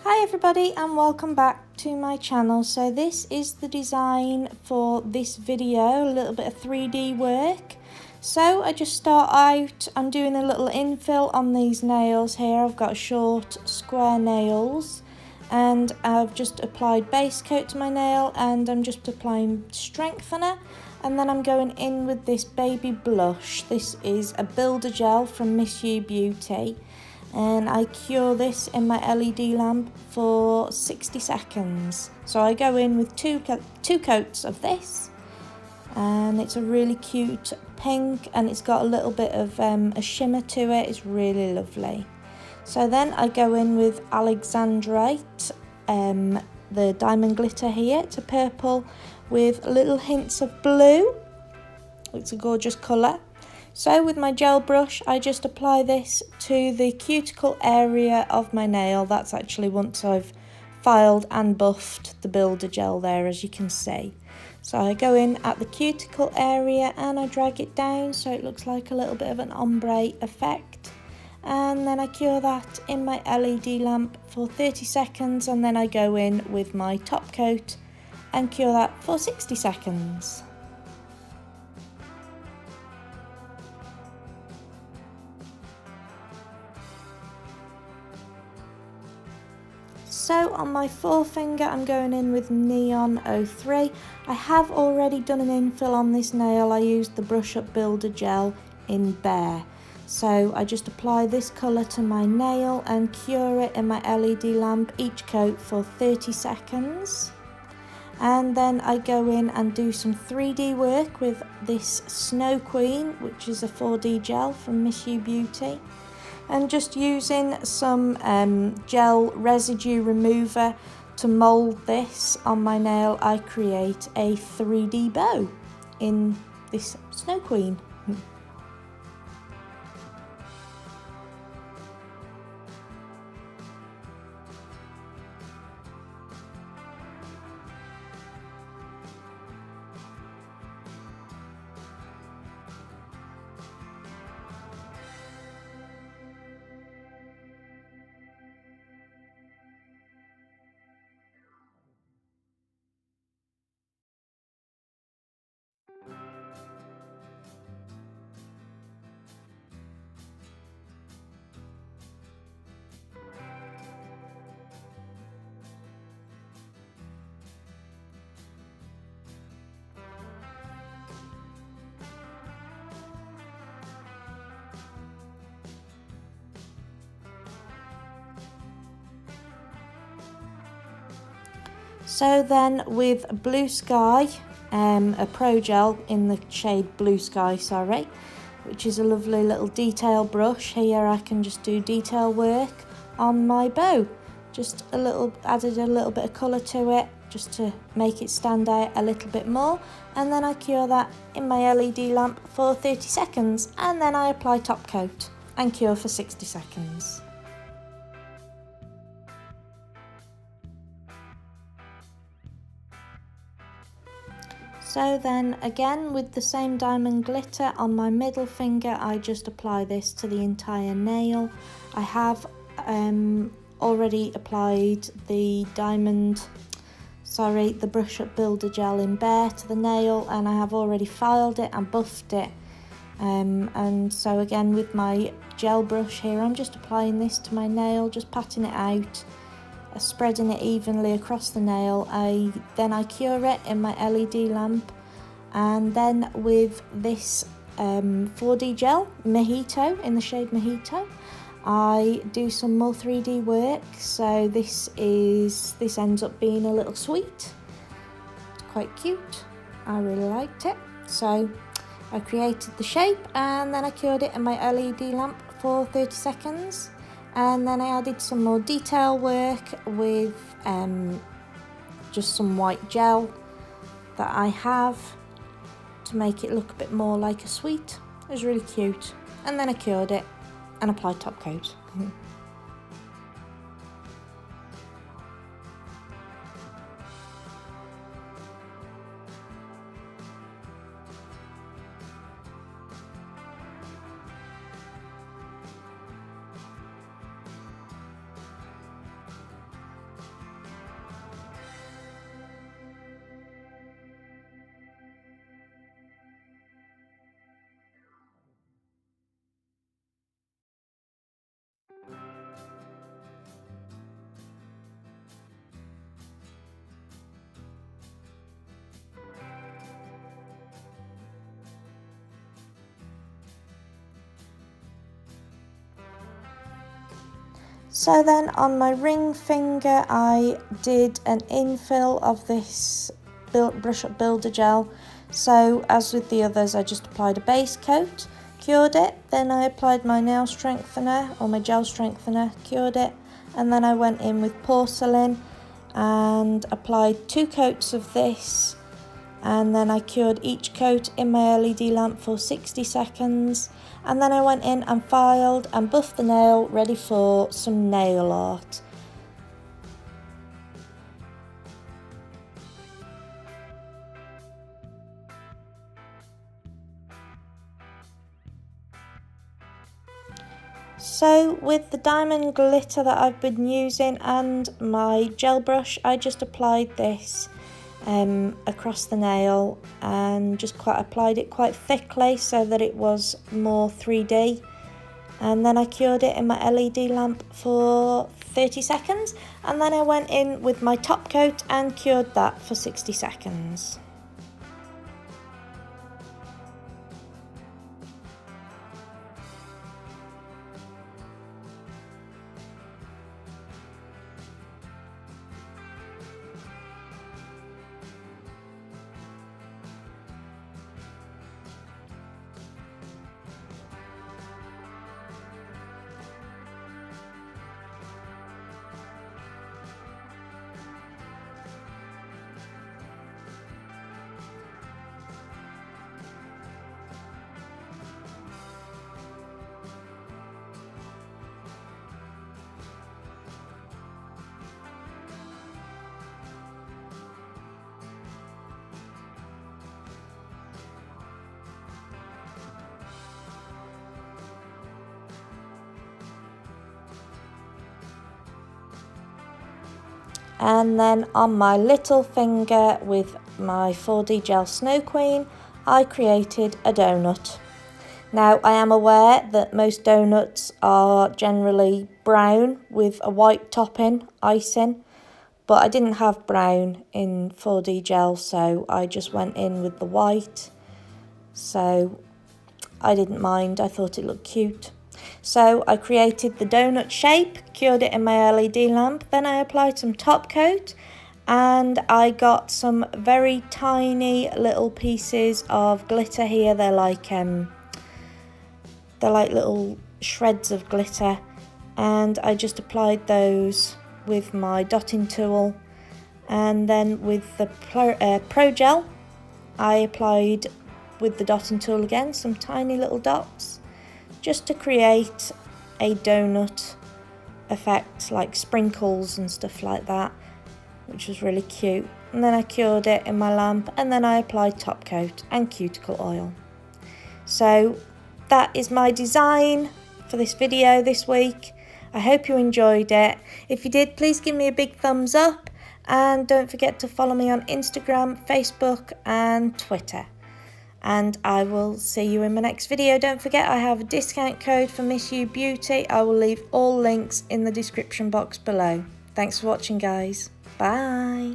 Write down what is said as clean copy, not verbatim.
Hi everybody and welcome back to my channel. So this is the design for this video, a little bit of 3D work. So I just start out, I'm doing a little infill on these nails here. I've got short square nails and I've just applied base coat to my nail and I'm just applying strengthener, and then I'm going in with this baby blush. This is a builder gel from Miss You Beauty. And I cure this in my LED lamp for 60 seconds. So I go in with two coats of this, and it's a really cute pink and it's got a little bit of a shimmer to it. It's really lovely. So then I go in with Alexandrite, the diamond glitter here. It's a purple with little hints of blue. It's a gorgeous colour. So with my gel brush, I just apply this to the cuticle area of my nail. That's actually once I've filed and buffed the builder gel there, as you can see. So I go in at the cuticle area and I drag it down so it looks like a little bit of an ombre effect. And then I cure that in my LED lamp for 30 seconds, and then I go in with my top coat and cure that for 60 seconds. So on my forefinger I'm going in with Neon 03. I have already done an infill on this nail. I used the Brush Up Builder Gel in Bare. So I just apply this colour to my nail and cure it in my LED lamp, each coat for 30 seconds. And then I go in and do some 3D work with this Snow Queen, which is a 4D gel from Miss You Beauty. And just using some gel residue remover to mould this on my nail, I create a 3D bow in this Snow Queen. So then with Blue Sky, a Pro Gel in the shade Blue Sky, sorry, which is a lovely little detail brush. Here I can just do detail work on my bow. Just added a little bit of colour to it, just to make it stand out a little bit more. And then I cure that in my LED lamp for 30 seconds. And then I apply top coat and cure for 60 seconds. So then again with the same diamond glitter on my middle finger, I just apply this to the entire nail. I have already applied the Brush Up Builder Gel in Bare to the nail, and I have already filed it and buffed it. And so again with my gel brush here, I'm just applying this to my nail, just patting it out, spreading it evenly across the nail. Then I cure it in my LED lamp, and then with this 4D gel, Mojito, in the shade Mojito, I do some more 3D work. So this ends up being a little sweet. It's quite cute. I really liked it. So I created the shape and then I cured it in my LED lamp for 30 seconds. And then I added some more detail work with just some white gel that I have to make it look a bit more like a sweet. It was really cute. And then I cured it and applied top coat. So then on my ring finger I did an infill of this Brush Up Builder gel. So as with the others, I just applied a base coat, cured it, then I applied my nail strengthener or my gel strengthener, cured it, and then I went in with porcelain and applied 2 coats of this, and then I cured each coat in my LED lamp for 60 seconds, and then I went in and filed and buffed the nail ready for some nail art. So with the diamond glitter that I've been using and my gel brush, I just applied this across the nail and just applied it quite thickly so that it was more 3D, and then I cured it in my LED lamp for 30 seconds, and then I went in with my top coat and cured that for 60 seconds. And then on my little finger with my 4D gel Snow Queen, I created a donut. Now I am aware that most donuts are generally brown with a white topping, icing, but I didn't have brown in 4D gel, so I just went in with the white. So I didn't mind, I thought it looked cute. So I created the donut shape, cured it in my LED lamp, then I applied some top coat, and I got some very tiny little pieces of glitter here. They're like little shreds of glitter, and I just applied those with my dotting tool, and then with the Pro Gel I applied with the dotting tool again some tiny little dots, just to create a donut effect, like sprinkles and stuff like that, which was really cute. And then I cured it in my lamp, and then I applied top coat and cuticle oil. So that is my design for this video this week. I hope you enjoyed it. If you did, please give me a big thumbs up, and don't forget to follow me on Instagram, Facebook and Twitter. And I will see you in my next video. Don't forget I have a discount code for Miss You Beauty. I will leave all links in the description box below. Thanks for watching, guys. Bye.